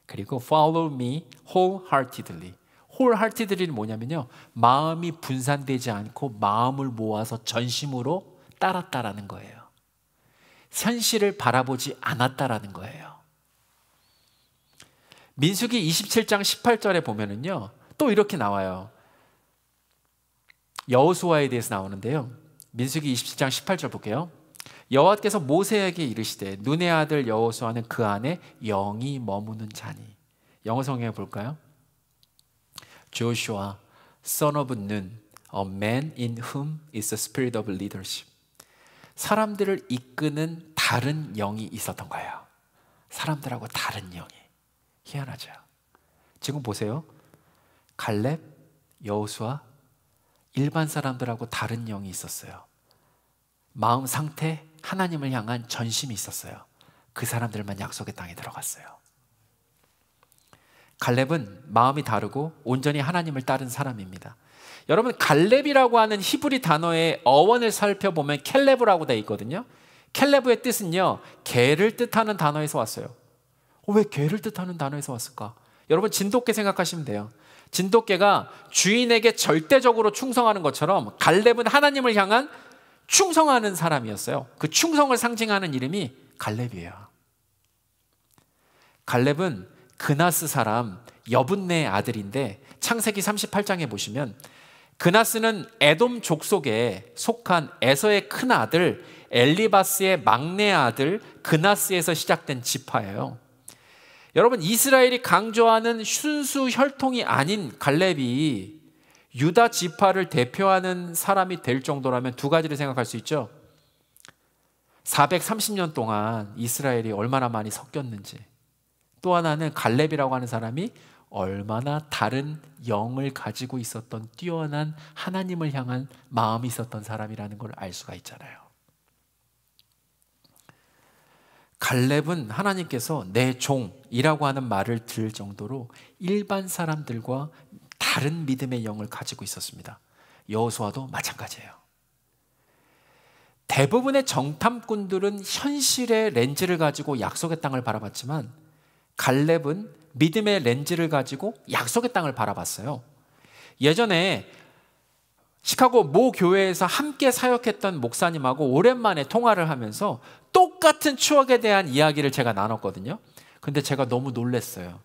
그리고 follow me wholeheartedly. wholeheartedly는 뭐냐면요, 마음이 분산되지 않고 마음을 모아서 전심으로 따랐다라는 거예요. 현실을 바라보지 않았다라는 거예요. 민수기 27장 18절에 보면은요 또 이렇게 나와요. 여호수아에 대해서 나오는데요. 민수기 27장 18절 볼게요. 여호와께서 모세에게 이르시되 눈의 아들 여호수아는 그 안에 영이 머무는 자니. 영어 성경에 볼까요? Joshua, son of Nun, a man in whom is the spirit of leadership. 사람들을 이끄는 다른 영이 있었던 거예요. 사람들하고 다른 영이. 희한하죠. 지금 보세요. 갈렙, 여호수아, 일반 사람들하고 다른 영이 있었어요. 마음 상태, 하나님을 향한 전심이 있었어요. 그 사람들만 약속의 땅에 들어갔어요. 갈렙은 마음이 다르고 온전히 하나님을 따른 사람입니다. 여러분 갈렙이라고 하는 히브리 단어의 어원을 살펴보면 켈레브라고 되어 있거든요. 켈레브의 뜻은요 개를 뜻하는 단어에서 왔어요. 왜 개를 뜻하는 단어에서 왔을까? 여러분 진돗개 생각하시면 돼요. 진돗개가 주인에게 절대적으로 충성하는 것처럼 갈렙은 하나님을 향한 충성하는 사람이었어요. 그 충성을 상징하는 이름이 갈렙이에요. 갈렙은 그나스 사람 여분네의 아들인데 창세기 38장에 보시면 그나스는 에돔 족속에 속한 에서의 큰 아들 엘리바스의 막내 아들 그나스에서 시작된 지파예요. 여러분 이스라엘이 강조하는 순수 혈통이 아닌 갈렙이 유다 지파를 대표하는 사람이 될 정도라면 두 가지를 생각할 수 있죠. 430년 동안 이스라엘이 얼마나 많이 섞였는지, 또 하나는 갈렙이라고 하는 사람이 얼마나 다른 영을 가지고 있었던 뛰어난 하나님을 향한 마음이 있었던 사람이라는 걸 알 수가 있잖아요. 갈렙은 하나님께서 내 종이라고 하는 말을 들을 정도로 일반 사람들과 다른 믿음의 영을 가지고 있었습니다. 여호수아도 마찬가지예요. 대부분의 정탐꾼들은 현실의 렌즈를 가지고 약속의 땅을 바라봤지만 갈렙은 믿음의 렌즈를 가지고 약속의 땅을 바라봤어요. 예전에 시카고 모 교회에서 함께 사역했던 목사님하고 오랜만에 통화를 하면서 똑같은 추억에 대한 이야기를 제가 나눴거든요. 근데 제가 너무 놀랐어요.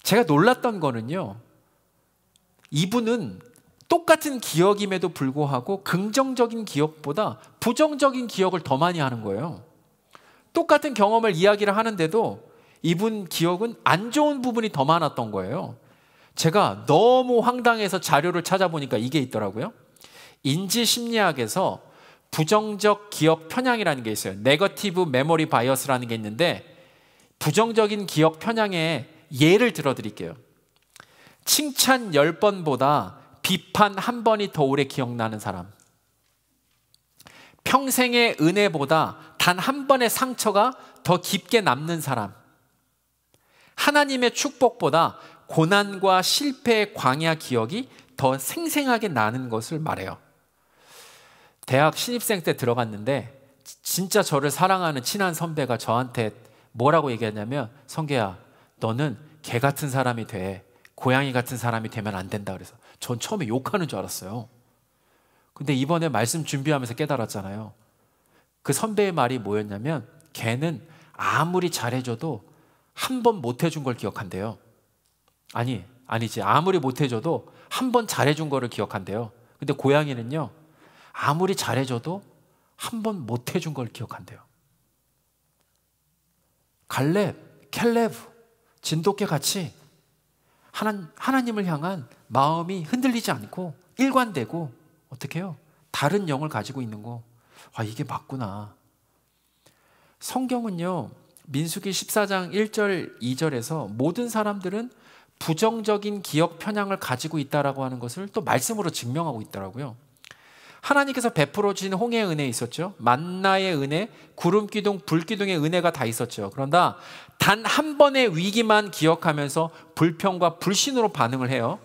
제가 놀랐던 거는요, 이분은 똑같은 기억임에도 불구하고 긍정적인 기억보다 부정적인 기억을 더 많이 하는 거예요. 똑같은 경험을 이야기를 하는데도 이분 기억은 안 좋은 부분이 더 많았던 거예요. 제가 너무 황당해서 자료를 찾아보니까 이게 있더라고요. 인지심리학에서 부정적 기억 편향이라는 게 있어요. 네거티브 메모리 바이어스라는 게 있는데, 부정적인 기억 편향의 예를 들어드릴게요. 칭찬 10번보다 비판 1번이 더 오래 기억나는 사람, 평생의 은혜보다 단 1번의 상처가 더 깊게 남는 사람, 하나님의 축복보다 고난과 실패의 광야 기억이 더 생생하게 나는 것을 말해요. 대학 신입생 때 들어갔는데 진짜 저를 사랑하는 친한 선배가 저한테 뭐라고 얘기했냐면, 성계야, 너는 개 같은 사람이 돼. 고양이 같은 사람이 되면 안 된다. 그래서 전 처음에 욕하는 줄 알았어요. 근데 이번에 말씀 준비하면서 깨달았잖아요. 그 선배의 말이 뭐였냐면, 개는 아무리 잘해줘도 한 번 못해준 걸 기억한대요. 아니지. 아무리 못해줘도 한 번 잘해준 거를 기억한대요. 근데 고양이는요, 아무리 잘해줘도 한 번 못해준 걸 기억한대요. 갈렙, 켈레브, 진돗개 같이 하나님을 향한 마음이 흔들리지 않고 일관되고, 어떻게 해요? 다른 영을 가지고 있는 거. 이게 맞구나. 성경은요, 민수기 14장 1절 2절에서 모든 사람들은 부정적인 기억 편향을 가지고 있다라고 하는 것을 또 말씀으로 증명하고 있더라고요. 하나님께서 베풀어 주신 홍해의 은혜 있었죠. 만나의 은혜, 구름기둥, 불기둥의 은혜가 다 있었죠. 그런다 단 한 번의 위기만 기억하면서 불평과 불신으로 반응을 해요.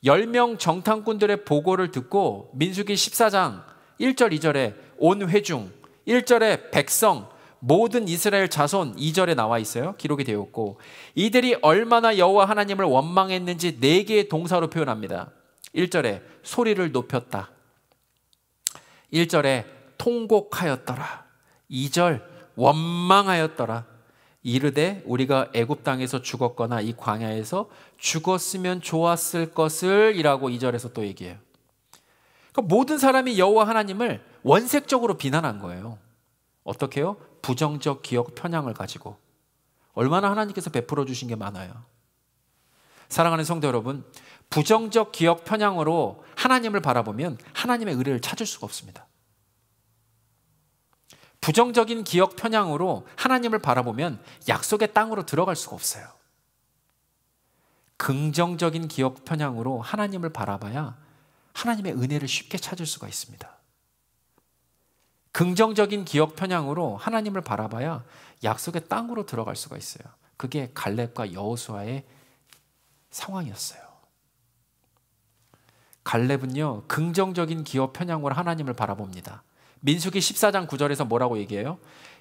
10명 정탐꾼들의 보고를 듣고 민수기 14장 1절 2절에 온 회중, 1절에 백성, 모든 이스라엘 자손, 2절에 나와 있어요. 기록이 되어 있고, 이들이 얼마나 여호와 하나님을 원망했는지 4개의 동사로 표현합니다. 1절에 소리를 높였다, 1절에 통곡하였더라, 2절 원망하였더라. 이르되 우리가 애굽 땅에서 죽었거나 이 광야에서 죽었으면 좋았을 것을 이라고 2절에서 또 얘기해요. 그러니까 모든 사람이 여호와 하나님을 원색적으로 비난한 거예요. 어떻게 해요? 부정적 기억 편향을 가지고. 얼마나 하나님께서 베풀어 주신 게 많아요. 사랑하는 성도 여러분, 부정적 기억 편향으로 하나님을 바라보면 하나님의 의를 찾을 수가 없습니다. 부정적인 기억 편향으로 하나님을 바라보면 약속의 땅으로 들어갈 수가 없어요. 긍정적인 기억 편향으로 하나님을 바라봐야 하나님의 은혜를 쉽게 찾을 수가 있습니다. 긍정적인 기억 편향으로 하나님을 바라봐야 약속의 땅으로 들어갈 수가 있어요. 그게 갈렙과 여호수아의 상황이었어요. 갈렙은요, 긍정적인 기억 편향으로 하나님을 바라봅니다. 민수기 14장 9절에서 뭐라고 얘기해요?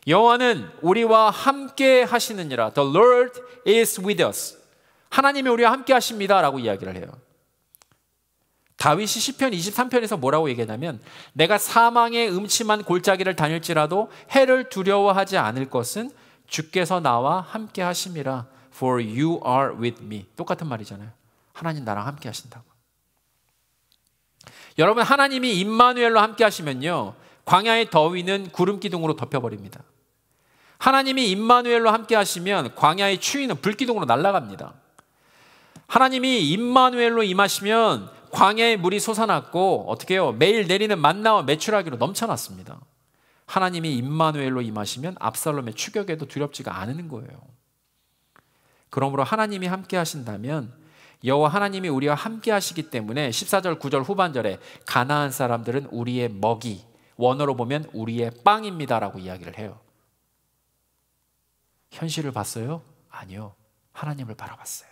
여호와는 우리와 함께 하시느니라. The Lord is with us. 하나님이 우리와 함께 하십니다 라고 이야기를 해요. 다윗이 시편 23편에서 뭐라고 얘기하냐면, 내가 사망의 음침한 골짜기를 다닐지라도 해를 두려워하지 않을 것은 주께서 나와 함께 하심이라. For you are with me. 똑같은 말이잖아요. 하나님 나랑 함께 하신다고. 여러분, 하나님이 임마누엘로 함께 하시면요, 광야의 더위는 구름 기둥으로 덮여버립니다. 하나님이 임마누엘로 함께 하시면 광야의 추위는 불기둥으로 날아갑니다. 하나님이 임마누엘로 임하시면 광야의 물이 솟아났고, 어떻게 해요? 매일 내리는 만나와 메추라기로 넘쳐났습니다. 하나님이 임마누엘로 임하시면 압살롬의 추격에도 두렵지가 않은 거예요. 그러므로 하나님이 함께 하신다면, 여호와 하나님이 우리와 함께 하시기 때문에 14절 9절 후반절에 가나안 사람들은 우리의 먹이, 원어로 보면 우리의 빵입니다라고 이야기를 해요. 현실을 봤어요? 아니요. 하나님을 바라봤어요.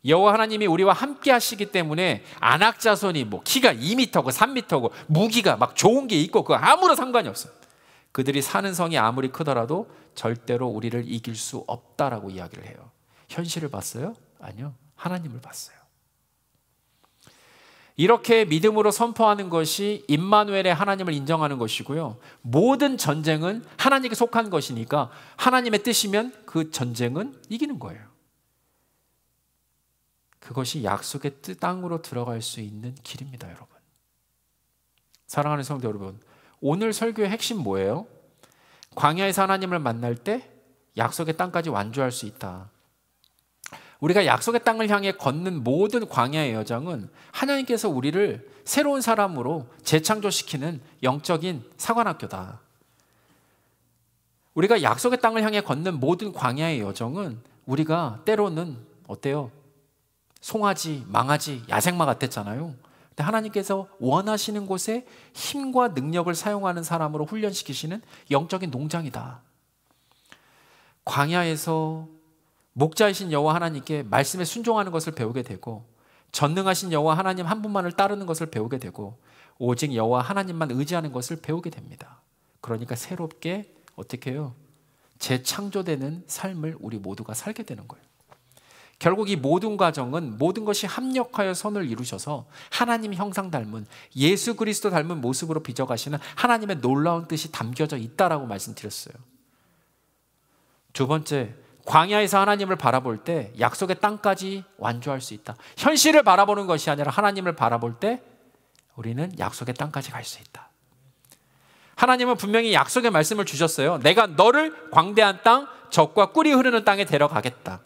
여호와 하나님이 우리와 함께 하시기 때문에 아낙 자손이 뭐 키가 2m고 3m고 무기가 막 좋은 게 있고 그거 아무런 상관이 없어요. 그들이 사는 성이 아무리 크더라도 절대로 우리를 이길 수 없다라고 이야기를 해요. 현실을 봤어요? 아니요. 하나님을 봤어요. 이렇게 믿음으로 선포하는 것이 임마누엘의 하나님을 인정하는 것이고요. 모든 전쟁은 하나님께 속한 것이니까 하나님의 뜻이면 그 전쟁은 이기는 거예요. 그것이 약속의 땅으로 들어갈 수 있는 길입니다, 여러분. 사랑하는 성도 여러분, 오늘 설교의 핵심 뭐예요? 광야에서 하나님을 만날 때 약속의 땅까지 완주할 수 있다. 우리가 약속의 땅을 향해 걷는 모든 광야의 여정은 하나님께서 우리를 새로운 사람으로 재창조시키는 영적인 사관학교다. 우리가 약속의 땅을 향해 걷는 모든 광야의 여정은 우리가 때로는 어때요? 송아지, 망아지, 야생마 같았잖아요. 근데 하나님께서 원하시는 곳에 힘과 능력을 사용하는 사람으로 훈련시키시는 영적인 농장이다. 광야에서 목자이신 여호와 하나님께 말씀에 순종하는 것을 배우게 되고, 전능하신 여호와 하나님 한 분만을 따르는 것을 배우게 되고, 오직 여호와 하나님만 의지하는 것을 배우게 됩니다. 그러니까 새롭게 어떻게 해요? 재창조되는 삶을 우리 모두가 살게 되는 거예요. 결국 이 모든 과정은 모든 것이 합력하여 선을 이루셔서 하나님 형상 닮은, 예수 그리스도 닮은 모습으로 빚어가시는 하나님의 놀라운 뜻이 담겨져 있다라고 말씀드렸어요. 두 번째, 광야에서 하나님을 바라볼 때 약속의 땅까지 완주할 수 있다. 현실을 바라보는 것이 아니라 하나님을 바라볼 때 우리는 약속의 땅까지 갈 수 있다. 하나님은 분명히 약속의 말씀을 주셨어요. 내가 너를 광대한 땅, 젖과 꿀이 흐르는 땅에 데려가겠다.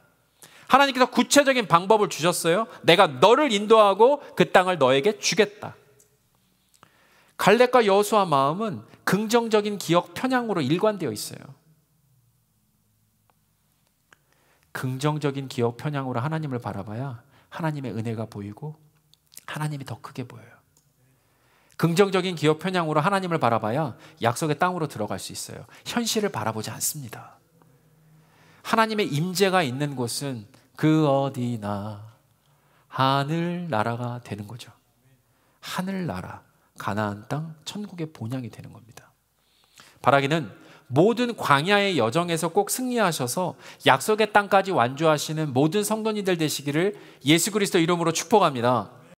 하나님께서 구체적인 방법을 주셨어요. 내가 너를 인도하고 그 땅을 너에게 주겠다. 갈렙과 여호수아 마음은 긍정적인 기억 편향으로 일관되어 있어요. 긍정적인 기억 편향으로 하나님을 바라봐야 하나님의 은혜가 보이고 하나님이 더 크게 보여요. 긍정적인 기억 편향으로 하나님을 바라봐야 약속의 땅으로 들어갈 수 있어요. 현실을 바라보지 않습니다. 하나님의 임재가 있는 곳은 그 어디나 하늘나라가 되는 거죠. 하늘나라, 가나안 땅, 천국의 본향이 되는 겁니다. 바라기는 모든 광야의 여정에서 꼭 승리하셔서 약속의 땅까지 완주하시는 모든 성도님들 되시기를 예수 그리스도 이름으로 축복합니다.